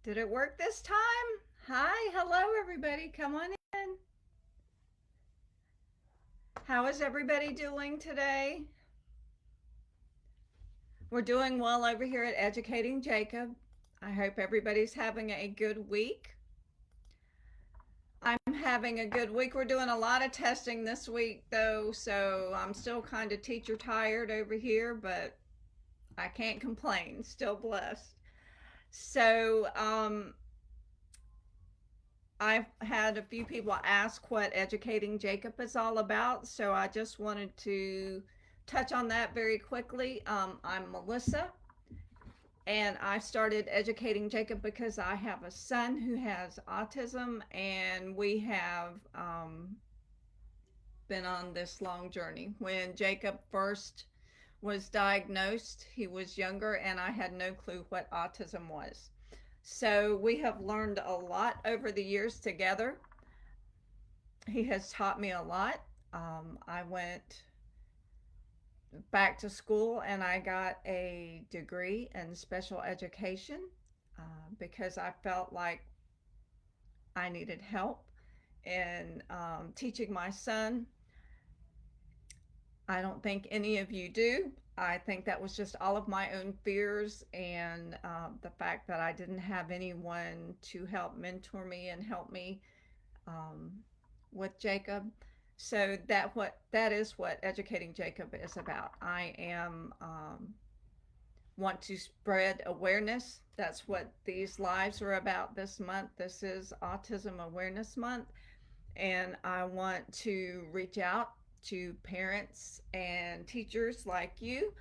Did it work this time? Hi, hello everybody. Come on in. How is everybody doing today? We're doing well over here at Educating Jacob. I hope everybody's having a good week. I'm having a good week. We're doing a lot of testing this week though, so I'm still kind of teacher tired over here, but I can't complain. Still blessed. So, I've had a few people ask what Educating Jacob is all about, so I just wanted to touch on that very quickly. I'm Melissa, and I started Educating Jacob because I have a son who has autism, and we have been on this long journey. When Jacob first was diagnosed, he was younger, and I had no clue what autism was. So we have learned a lot over the years together. He has taught me a lot. I went back to school and I got a degree in special education because I felt like I needed help in teaching my son. I don't think any of you do. I think that was just all of my own fears and the fact that I didn't have anyone to help mentor me and help me um, with Jacob. So that is what Educating Jacob is about. I am want to spread awareness. That's what these lives are about this month. This is Autism Awareness Month, and I want to reach out to parents and teachers like you.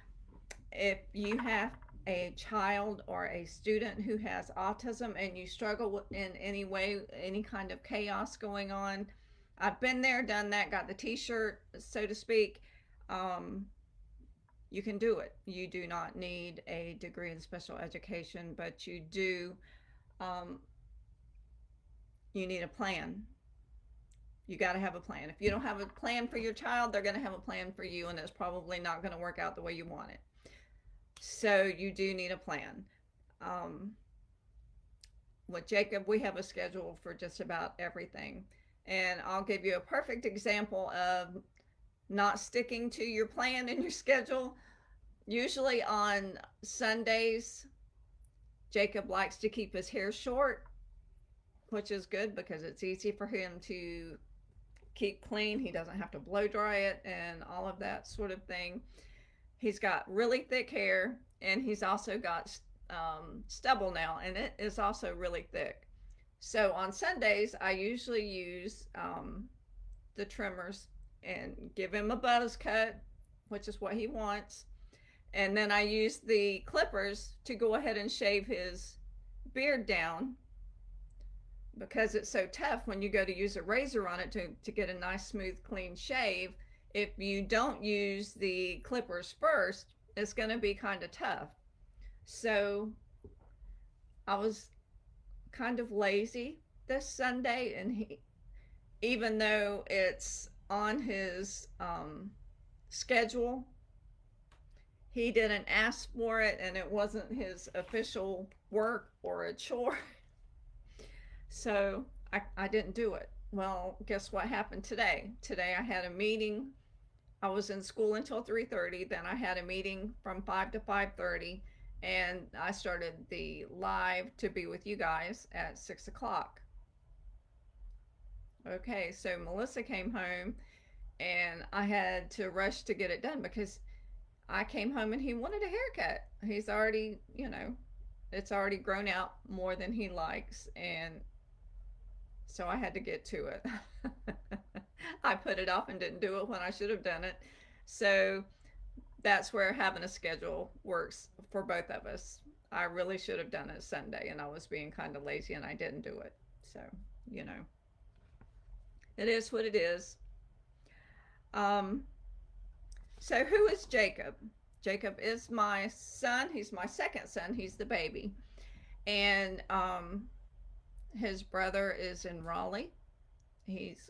If you have a child or a student who has autism and you struggle in any way, any kind of chaos going on, I've been there, done that, got the t-shirt, so to speak. Um, you can do it. You do not need a degree in special education, but um, you need a plan. You got to have a plan. If you don't have a plan for your child, they're going to have a plan for you, and it's probably not going to work out the way you want it. So you do need a plan. Um, with Jacob, we have a schedule for just about everything. And I'll give you a perfect example of not sticking to your plan and your schedule. Usually on Sundays, Jacob likes to keep his hair short, which is good because it's easy for him to keep clean. He doesn't have to blow dry it and all of that sort of thing. He's got really thick hair, and he's also got stubble now, and it is also really thick. So on Sundays, I usually use the trimmers and give him a buzz cut, which is what he wants. And then I use the clippers to go ahead and shave his beard down because it's so tough when you go to use a razor on it to get a nice, smooth, clean shave. If you don't use the clippers first, it's going to be kind of tough. So I was kind of lazy this Sunday, and even though it's on his schedule, he didn't ask for it, and it wasn't his official work or a chore. So I didn't do it. Well, guess what happened today? Today I had a meeting. I was in school until 3:30. Then I had a meeting from 5 to 5:30, and I started the live to be with you guys at 6 o'clock. Okay, so Melissa came home, and I had to rush to get it done because I came home and he wanted a haircut. He's already, it's already grown out more than he likes, and so I had to get to it. I put it off and didn't do it when I should have done it. So that's where having a schedule works for both of us. I really should have done it Sunday, and I was being kind of lazy and I didn't do it. So, you know, it is what it is. Um, so, who is Jacob? Jacob is my son. He's my second son. He's the baby. And his brother is in Raleigh. He's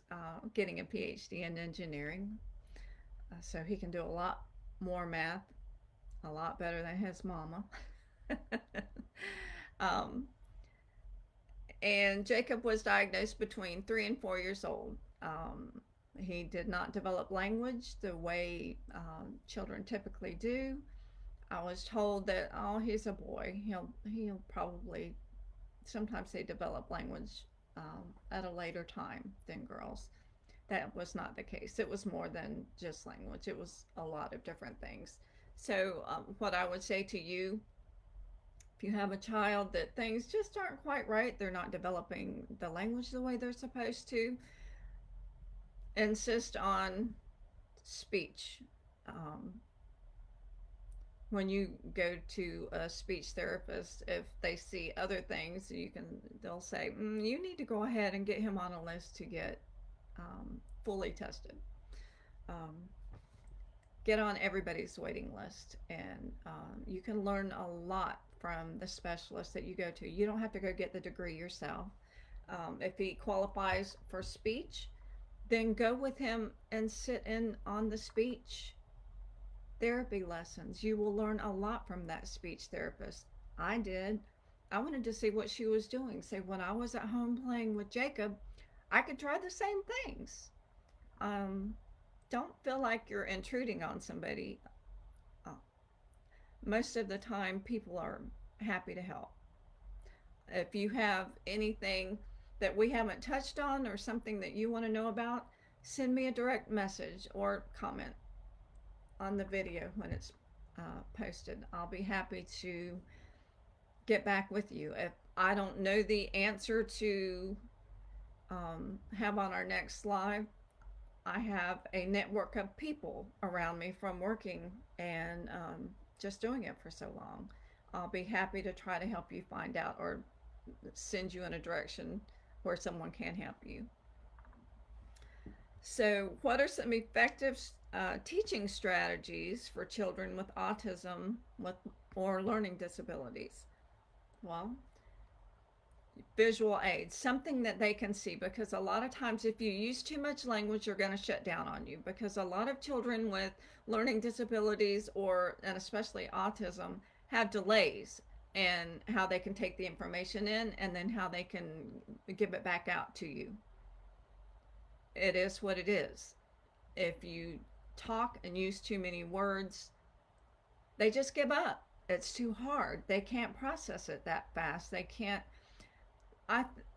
getting a PhD in engineering. So he can do a lot more math, a lot better than his mama. um, And Jacob was diagnosed between 3 and 4 years old. He did not develop language the way children typically do. I was told that, oh, he's a boy. He'll probably, sometimes they develop language at a later time than girls. That was not the case. It was more than just language. It was a lot of different things. So what I would say to you, if you have a child that things just aren't quite right, they're not developing the language the way they're supposed to, insist on speech. Um, when you go to a speech therapist, if they see other things, they'll say, you need to go ahead and get him on a list to get fully tested. Um, get on everybody's waiting list, and you can learn a lot from the specialist that you go to. You don't have to go get the degree yourself. If he qualifies for speech, then go with him and sit in on the speech therapy lessons. You will learn a lot from that speech therapist. I did. I wanted to see what she was doing. So when I was at home playing with Jacob, I could try the same things. Um, don't feel like you're intruding on somebody. Uh, Most of the time, people are happy to help. If you have anything that we haven't touched on or something that you want to know about, send me a direct message or comment on the video when it's posted. I'll be happy to get back with you. If I don't know the answer to have on our next live, I have a network of people around me from working and just doing it for so long. I'll be happy to try to help you find out or send you in a direction where someone can help you. So, what are some effective teaching strategies for children with autism or learning disabilities? Well, visual aids, something that they can see, because a lot of times if you use too much language, you're going to shut down on you, because a lot of children with learning disabilities and especially autism have delays in how they can take the information in and then how they can give it back out to you. It is what it is. If you talk and use too many words, they just give up. It's too hard. They can't process it that fast. They can't.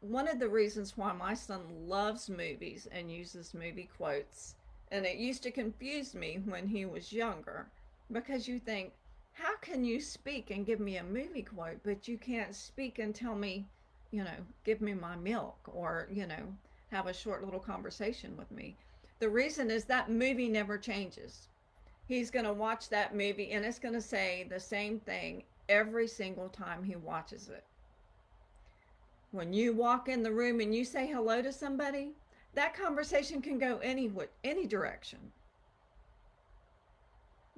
One of the reasons why my son loves movies and uses movie quotes, and it used to confuse me when he was younger, because you think, how can you speak and give me a movie quote, but you can't speak and tell me, give me my milk, or, have a short little conversation with me. The reason is that movie never changes. He's going to watch that movie and it's going to say the same thing every single time he watches it. When you walk in the room and you say hello to somebody, that conversation can go any direction.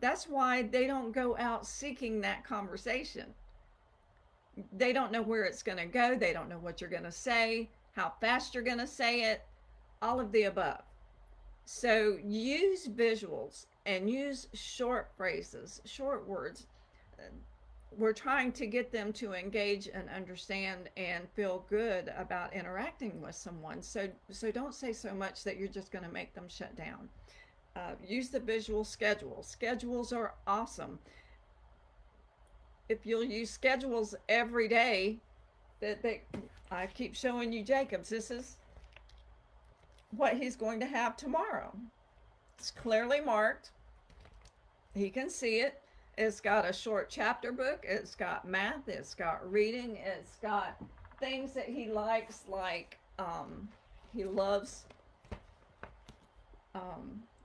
That's why they don't go out seeking that conversation. They don't know where it's going to go. They don't know what you're going to say, how fast you're going to say it, all of the above. So use visuals and use short phrases, short words. We're trying to get them to engage and understand and feel good about interacting with someone. So don't say so much that you're just going to make them shut down. Use the visual schedules. Schedules are awesome. If you'll use schedules every day, I keep showing you Jacob's. This is what he's going to have tomorrow. It's clearly marked. He can see it. It's got a short chapter book. It's got math. It's got reading. It's got things that he likes, like he loves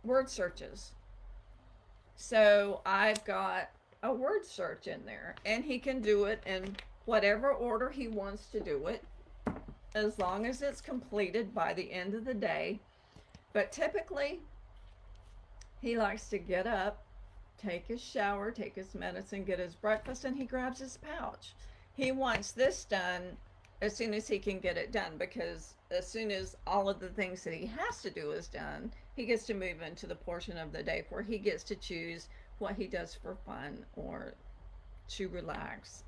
word searches. So I've got a word search in there, and he can do it in whatever order he wants to do it, as long as it's completed by the end of the day. But typically, he likes to get up, take his shower, take his medicine, get his breakfast, and he grabs his pouch. He wants this done as soon as he can get it done, because as soon as all of the things that he has to do is done, he gets to move into the portion of the day where he gets to choose what he does for fun or to relax.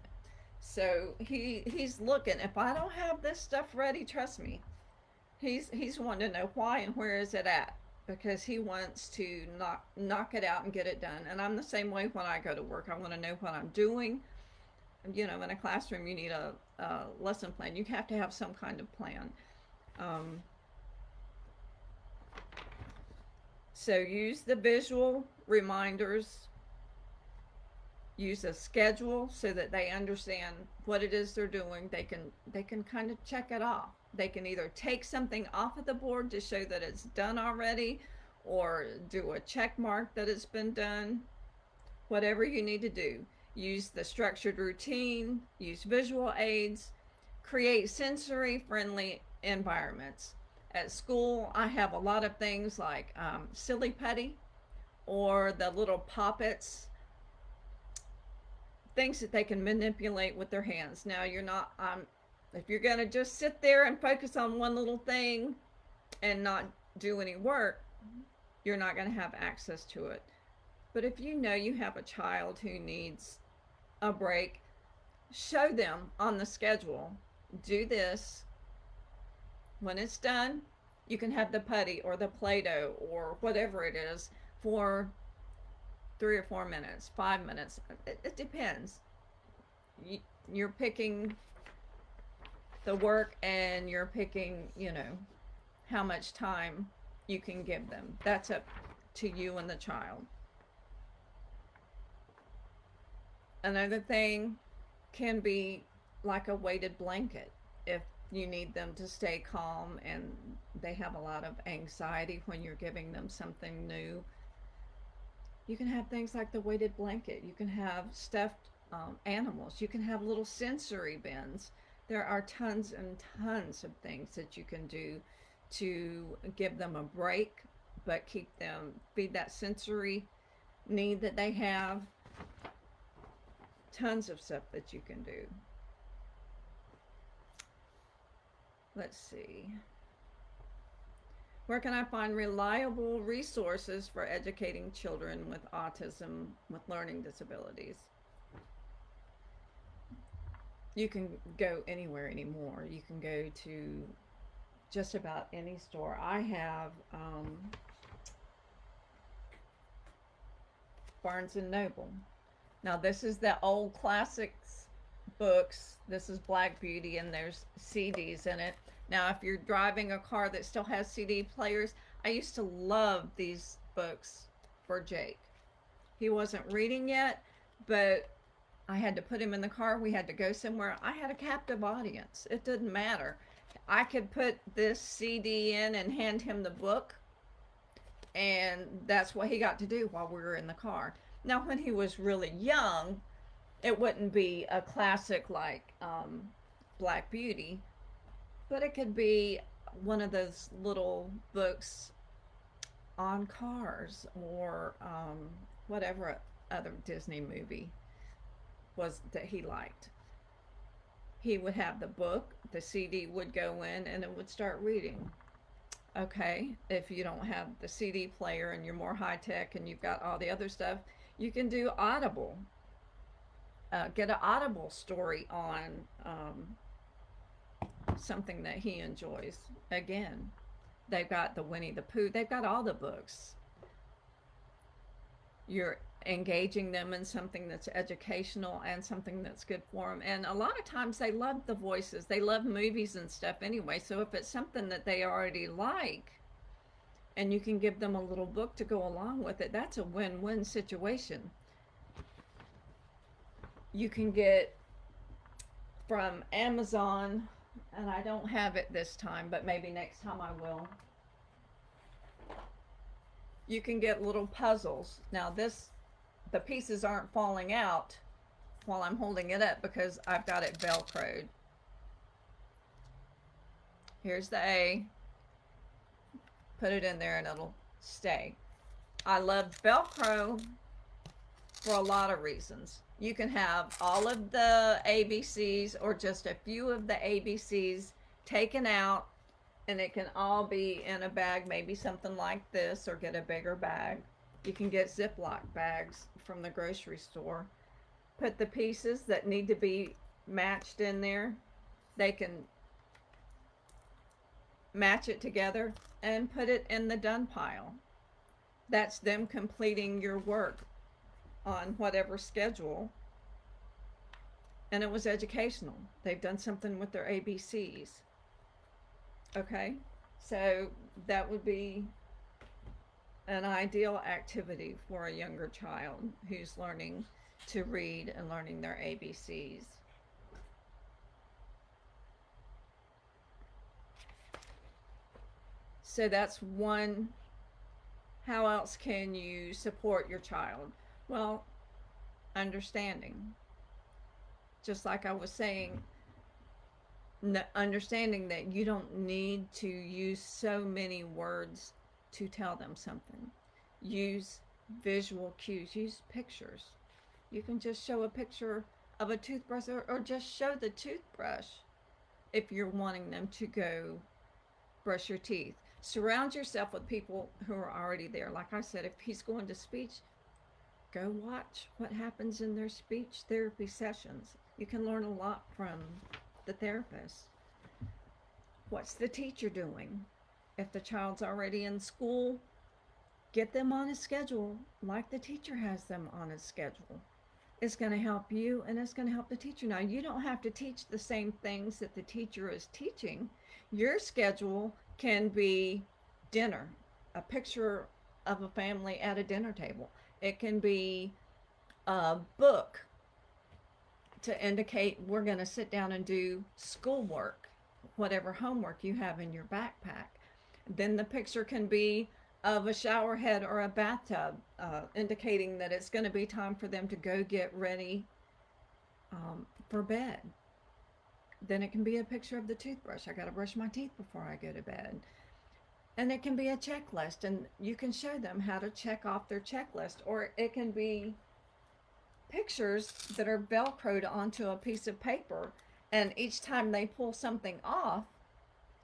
So he's looking. If I don't have this stuff ready, trust me, he's wanting to know why and where is it at, because he wants to knock it out and get it done. And I'm the same way when I go to work. I want to know what I'm doing. You know, in a classroom, you need a lesson plan. You have to have some kind of plan. Um, so use the visual reminders. Use a schedule so that they understand what it is they're doing. They can kind of check it off. They can either take something off of the board to show that it's done already, or do a check mark that it's been done. Whatever you need to do. Use the structured routine, use visual aids, create sensory friendly environments. At school, I have a lot of things like silly putty, or the little poppets, things that they can manipulate with their hands. Now, you're not, if you're going to just sit there and focus on one little thing and not do any work, you're not going to have access to it. But if you know you have a child who needs a break, show them on the schedule, do this. When it's done, you can have the putty or the Play-Doh or whatever it is for 3 or 4 minutes, 5 minutes. It depends. You're picking the work, and you're picking, how much time you can give them. That's up to you and the child. Another thing can be like a weighted blanket. If you need them to stay calm and they have a lot of anxiety when you're giving them something new, you can have things like the weighted blanket. You can have stuffed animals. You can have little sensory bins. There are tons and tons of things that you can do to give them a break, but feed that sensory need that they have. Tons of stuff that you can do. Let's see. Where can I find reliable resources for educating children with autism, with learning disabilities? You can go anywhere anymore. You can go to just about any store. I have Barnes and Noble. Now, this is the old classics books. This is Black Beauty, and there's CDs in it. Now, if you're driving a car that still has CD players, I used to love these books for Jake. He wasn't reading yet, but I had to put him in the car. We had to go somewhere. I had a captive audience. It didn't matter. I could put this CD in and hand him the book, and that's what he got to do while we were in the car. Now, when he was really young, it wouldn't be a classic like Black Beauty, but it could be one of those little books on cars, or whatever other Disney movie was that he liked. He would have the book, the CD would go in, and it would start reading. Okay, if you don't have the CD player and you're more high tech and you've got all the other stuff, you can do Audible. Get an Audible story on something that he enjoys. Again, they've got the Winnie the Pooh. They've got all the books. You're engaging them in something that's educational and something that's good for them. And a lot of times they love the voices. They love movies and stuff anyway. So if it's something that they already like, and you can give them a little book to go along with it, that's a win-win situation. You can get from Amazon, and I don't have it this time, but maybe next time I will. You can get little puzzles. Now the pieces aren't falling out while I'm holding it up because I've got it Velcroed. Here's the A. Put it in there and it'll stay. I love Velcro for a lot of reasons. You can have all of the ABCs or just a few of the ABCs taken out, and it can all be in a bag, maybe something like this, or get a bigger bag. You can get Ziploc bags from the grocery store. Put the pieces that need to be matched in there, they can match it together and put it in the done pile. That's them completing your work on whatever schedule, and it was educational. They've done something with their ABCs. Okay? So that would be an ideal activity for a younger child who's learning to read and learning their ABCs. So that's one. How else can you support your child? Well, understanding. Just like I was saying, understanding that you don't need to use so many words to tell them something. Use visual cues, use pictures. You can just show a picture of a toothbrush, or just show the toothbrush if you're wanting them to go brush your teeth. Surround yourself with people who are already there. Like I said, if he's going to speech, go watch what happens in their speech therapy sessions. You can learn a lot from the therapist. What's the teacher doing? If the child's already in school, get them on a schedule like the teacher has them on a schedule. It's going to help you and it's going to help the teacher. Now, you don't have to teach the same things that the teacher is teaching. Your schedule can be dinner, a picture of a family at a dinner table. It can be a book to indicate we're going to sit down and do schoolwork, whatever homework you have in your backpack. Then the picture can be of a shower head or a bathtub, indicating that it's going to be time for them to go get ready for bed. Then it can be a picture of the toothbrush. I got to brush my teeth before I go to bed. And it can be a checklist, and you can show them how to check off their checklist. Or it can be pictures that are velcroed onto a piece of paper, and each time they pull something off,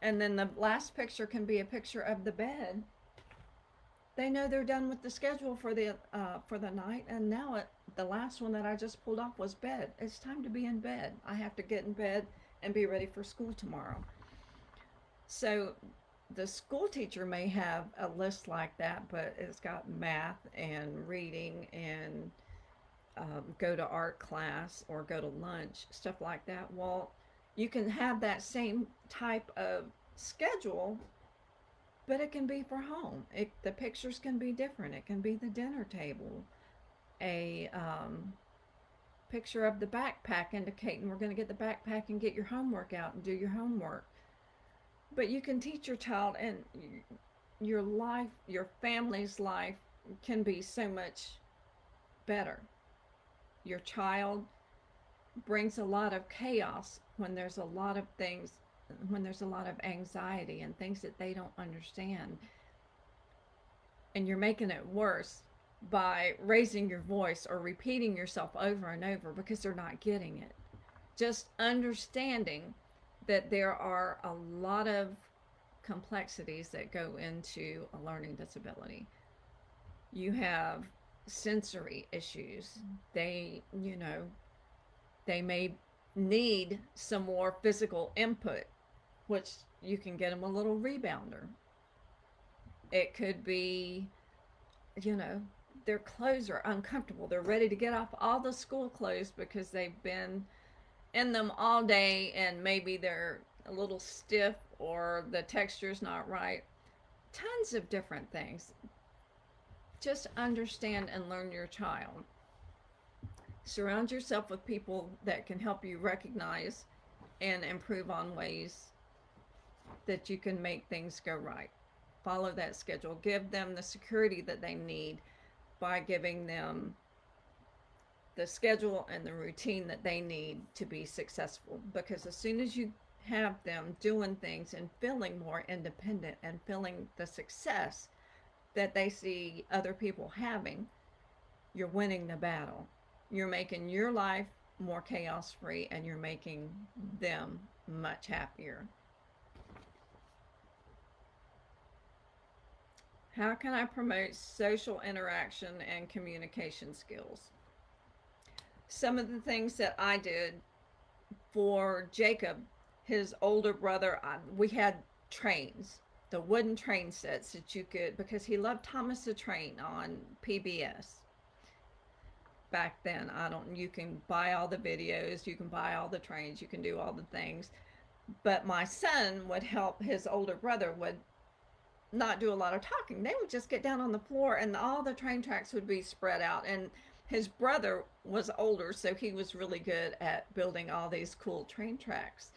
and then the last picture can be a picture of the bed, they know they're done with the schedule for the night. And now the last one that I just pulled off was bed. It's time to be in bed. I have to get in bed and be ready for school tomorrow. So the school teacher may have a list like that, but it's got math and reading and go to art class or go to lunch, stuff like that. Well, you can have that same type of schedule, but it can be for home. The pictures can be different. It can be the dinner table, a picture of the backpack indicating we're going to get the backpack and get your homework out and do your homework. But you can teach your child, and your life, your family's life can be so much better. Your child brings a lot of chaos when there's a lot of things, when there's a lot of anxiety and things that they don't understand. And you're making it worse by raising your voice or repeating yourself over and over because they're not getting it. Just understanding that there are a lot of complexities that go into a learning disability. You have sensory issues. They may need some more physical input, which you can get them a little rebounder. It could be, their clothes are uncomfortable. They're ready to get off all the school clothes because they've been in them all day, and maybe they're a little stiff or the texture's not right. Tons of different things. Just understand and learn your child. Surround yourself with people that can help you recognize and improve on ways that you can make things go right. Follow that schedule. Give them the security that they need by giving them the schedule and the routine that they need to be successful. Because as soon as you have them doing things and feeling more independent and feeling the success that they see other people having, you're winning the battle. You're making your life more chaos free, and you're making them much happier. How can I promote social interaction and communication skills? Some of the things that I did for Jacob, his older brother, we had trains, the wooden train sets that you could, because he loved Thomas the Train on PBS back then. I don't, you can buy all the videos, you can buy all the trains, you can do all the things. But my son would help his older brother, would not do a lot of talking. They would just get down on the floor and all the train tracks would be spread out. And his brother was older, so he was really good at building all these cool train tracks.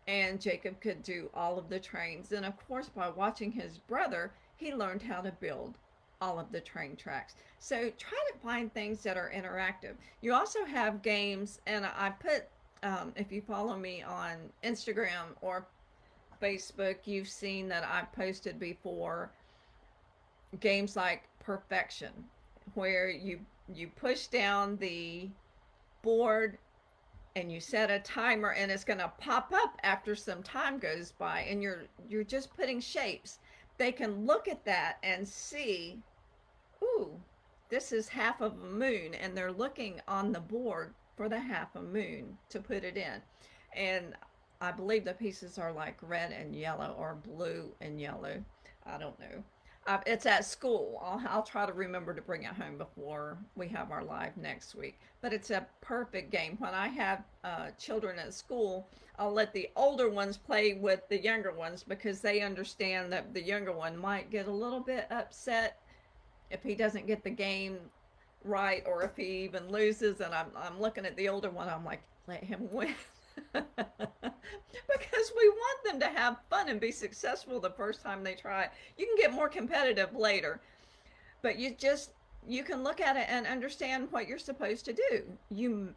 And Jacob could do all of the trains. And of course, by watching his brother, he learned how to build all of the train tracks. So try to find things that are interactive. You also have games, and I put, if you follow me on Instagram or Facebook, you've seen that I've posted before games like Perfection, where you push down the board and you set a timer and it's going to pop up after some time goes by, and you're just putting shapes. They can look at that and see, ooh, this is half of a moon, and they're looking on the board for the half a moon to put it in. And I believe the pieces are like red and yellow or blue and yellow. I don't know. It's at school. I'll try to remember to bring it home before we have our live next week. But it's a perfect game. When I have children at school, I'll let the older ones play with the younger ones, because they understand that the younger one might get a little bit upset if he doesn't get the game right, or if he even loses. And I'm looking at the older one, I'm like, let him win. Because we want them to have fun and be successful the first time they try. You can get more competitive later, but you can look at it and understand what you're supposed to do.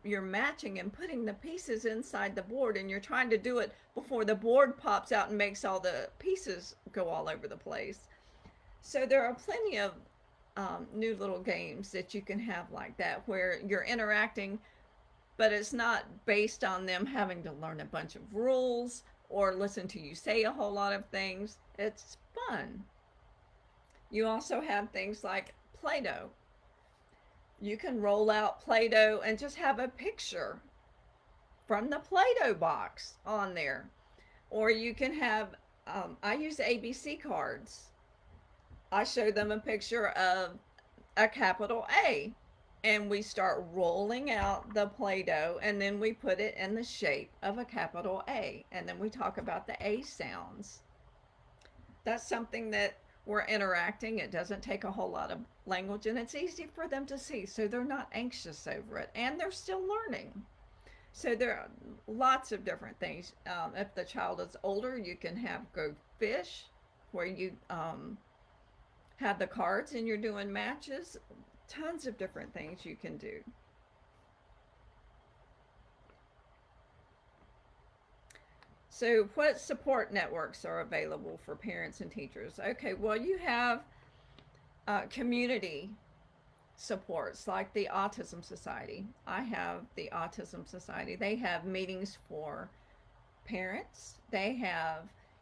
You're matching and putting the pieces inside the board, and you're trying to do it before the board pops out and makes all the pieces go all over the place. So there are plenty of new little games that you can have like that, where you're interacting, but it's not based on them having to learn a bunch of rules or listen to you say a whole lot of things. It's fun. You also have things like Play Doh. You can roll out Play Doh and just have a picture from the Play Doh box on there. Or you can have, I use ABC cards. I show them a picture of a capital A, and we start rolling out the Play-Doh, and then we put it in the shape of a capital A, and then we talk about the A sounds. That's something that we're interacting. It doesn't take a whole lot of language, and it's easy for them to see, so they're not anxious over it, and they're still learning. So there are lots of different things. If the child is older, you can have Go Fish, where you have the cards and you're doing matches. Tons of different things you can do. So what support networks are available for parents and teachers? Okay, well, you have community supports like the Autism Society. I have the Autism Society. They have meetings for parents.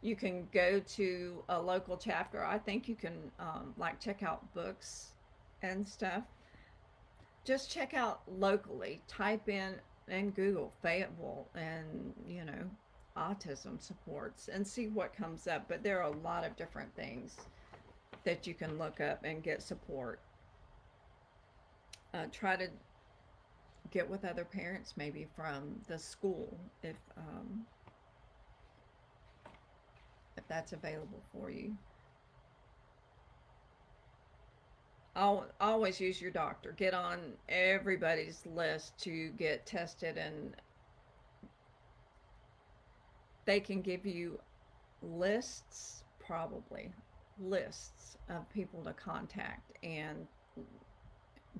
You can go to a local chapter. I think you can like check out books and stuff. Just check out locally. Type in Google Fayetteville and, autism supports, and see what comes up. But there are a lot of different things that you can look up and get support. Try to get with other parents, maybe from the school, if that's available for you. Always use your doctor. Get on everybody's list to get tested, and they can give you probably lists of people to contact and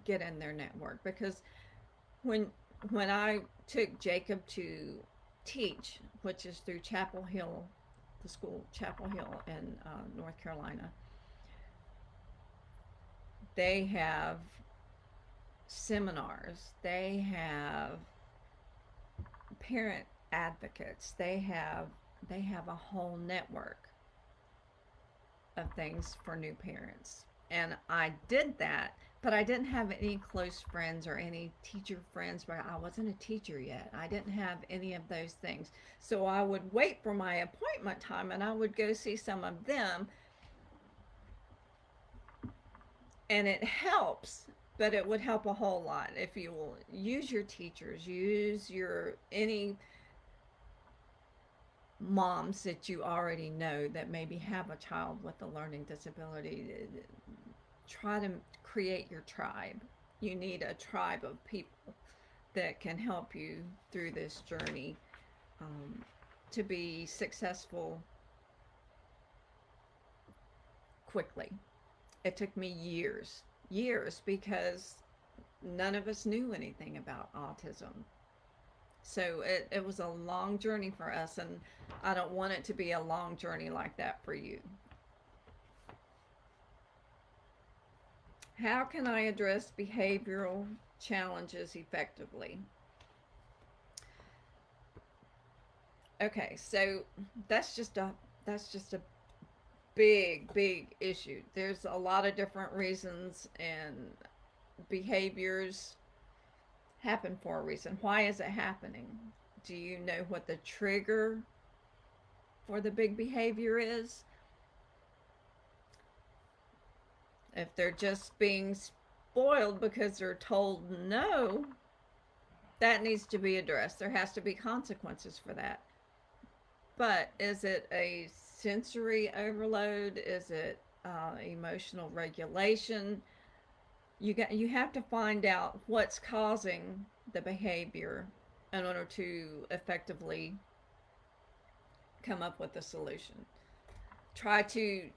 get in their network. Because when I took Jacob to teach, which is through Chapel Hill, the school Chapel Hill in North Carolina, they have seminars, they have parent advocates, they have a whole network of things for new parents. And I did that but I didn't have any close friends or any teacher friends, but I wasn't a teacher yet. I didn't have any of those things. So I would wait for my appointment time and I would go see some of them, and it helps, but it would help a whole lot if you will use your teachers, use your any moms that you already know that maybe have a child with a learning disability. Try to create your tribe. You need a tribe of people that can help you through this journey, um, to be successful quickly. It took me years, because none of us knew anything about autism. So it was a long journey for us, and I don't want it to be a long journey like that for you. How can I address behavioral challenges effectively? Okay, so that's just a that's just a big issue. There's a lot of different reasons, and behaviors happen for a reason. Why is it happening? Do you know what the trigger for the big behavior is? If they're just being spoiled because they're told no, that needs to be addressed. There has to be consequences for that. But is it a sensory overload? Is it emotional regulation? You have to find out what's causing the behavior in order to effectively come up with a solution. Try to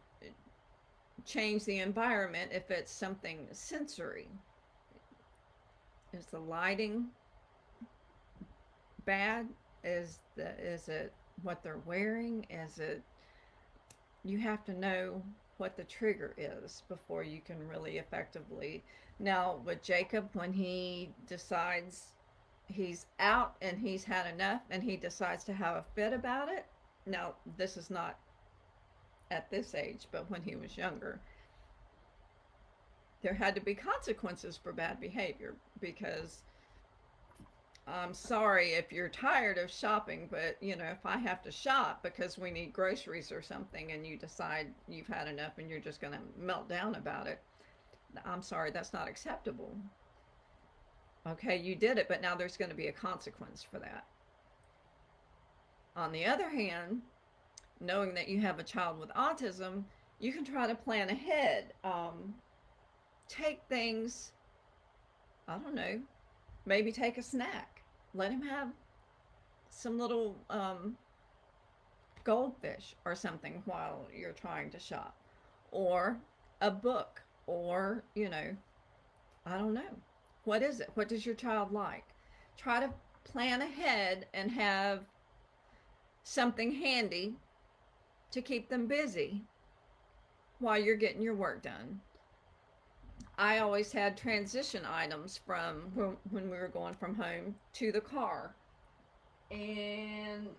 change the environment if it's something sensory. Is the lighting bad? Is it what they're wearing? Is it, you have to know what the trigger is before you can really effectively. Now with Jacob, when he decides he's out and he's had enough and he decides to have a fit about it, now this is not at this age, but when he was younger, there had to be consequences for bad behavior, because I'm sorry if you're tired of shopping, but if I have to shop because we need groceries or something and you decide you've had enough and you're just going to melt down about it, I'm sorry, that's not acceptable. Okay, you did it, but now there's going to be a consequence for that. On the other hand, knowing that you have a child with autism, you can try to plan ahead. Take things, I don't know, maybe take a snack. Let him have some little goldfish or something while you're trying to shop, or a book, or, I don't know. What is it? What does your child like? Try to plan ahead and have something handy to keep them busy while you're getting your work done. I always had transition items from when we were going from home to the car. And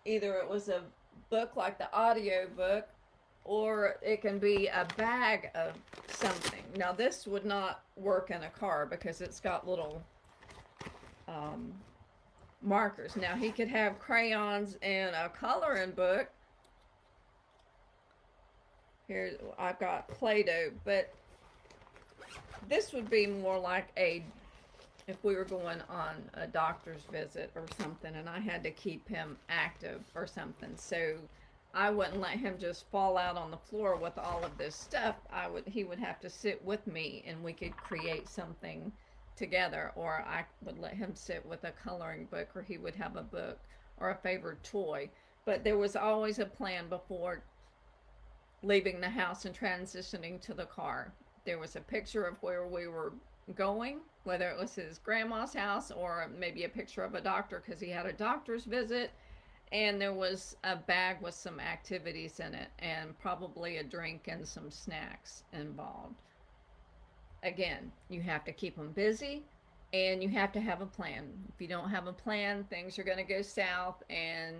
either it was a book like the audio book, or it can be a bag of something. Now this would not work in a car because it's got little markers. Now he could have crayons and a coloring book. Here I've got Play-Doh, but this would be more like if we were going on a doctor's visit or something and I had to keep him active or something. So I wouldn't let him just fall out on the floor with all of this stuff. He would have to sit with me and we could create something together, or I would let him sit with a coloring book, or he would have a book or a favorite toy. But there was always a plan before leaving the house and transitioning to the car. There was a picture of where we were going, whether it was his grandma's house or maybe a picture of a doctor because he had a doctor's visit, and there was a bag with some activities in it and probably a drink and some snacks involved. Again, you have to keep them busy and you have to have a plan. If you don't have a plan, things are going to go south and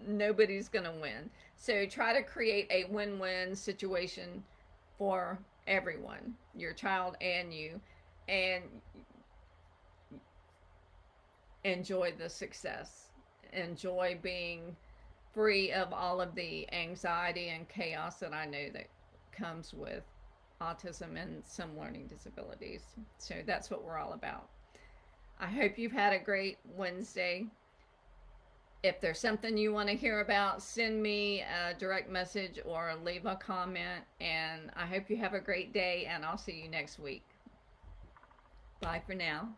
nobody's going to win. So try to create a win-win situation for everyone, your child and you, and enjoy the success. Enjoy being free of all of the anxiety and chaos that I know that comes with autism and some learning disabilities. So that's what we're all about. I hope you've had a great Wednesday. If there's something you want to hear about, send me a direct message or leave a comment. And I hope you have a great day, and I'll see you next week. Bye for now.